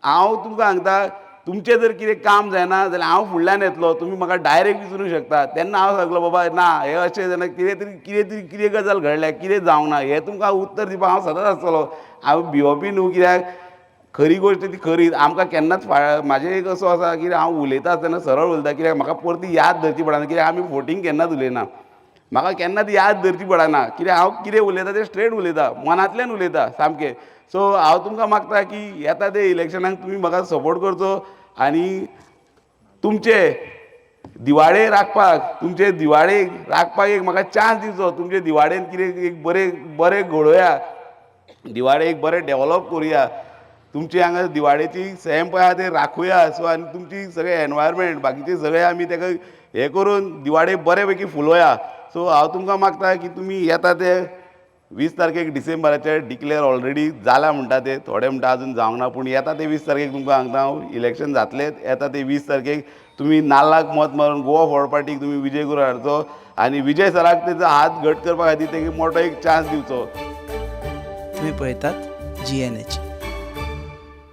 हांव तुमकां सांगता तुमचें जर कितें काम जायना जाल्यार हांव फुडल्यान येतलो, तुमी म्हाका डायरेक्ट विचारूंक शकता. तेन्ना हांव सांगलो बाबा ना हें अशें जाल्यार कितें गजाल घडल्या, कितें जावंक ना हें तुमकां उत्तर दिवपाक हांव सदांच आसतलो. हांव भिवपी न्हू, कित्याक खरी गोश्ट ती खरी. आमकां केन्नाच म्हाजें एक असो आसा की हांव उलयता आसतना सरळ उलयता, कित्याक म्हाका परती याद धरची पडना, कित्याक आमी फोटींग केन्नाच उलयना. म्हाका केन्ना ती याद धरची पडना, कित्याक हांव कितें उलयता तें स्ट्रेट उलयता, मनांतल्यान उलयता सामकें. सो हांव तुमकां मागता की येता ते इलेक्शनाक तुमी म्हाका सपोर्ट करचो आनी तुमचे दिवाळे राखपाक, तुमचे दिवाळेक राखपाक एक म्हाका चान्स दिवचो. तुमचे दिवाळेन कितें एक बरें घडोवया, दिवाळेक बरें डेवलप करुया, तुमची हांगा दिवाळेची सैम पळय आहा ते राखुया. सो आनी तुमची सगळें एनवायरमेंट बाकीचे सगळें आमी तेका हें करून दिवाळे बरे पैकी फुलोवया. सो हांव तुमकां मागता की तुमी येता ते 20 तारखेक डिसेंबराचे डिक्लेअर ऑलरेडी जाला म्हणटा ते, थोडे म्हणटा अजून जावंक ना, पूण येता ते 20 तारखेक तुमकां सांगता हांव इलेक्शन जातलें. येता ते 20 तारखेक तुमी नाल्लाक मत मारून गोवा फॉर पार्टीक तुमी विजय करून हाडचो आनी विजय सराक तेजो हात घट करपा खातीर तेका मोठो एक चान्स दिवचो. तुम्ही पळयतात GNH.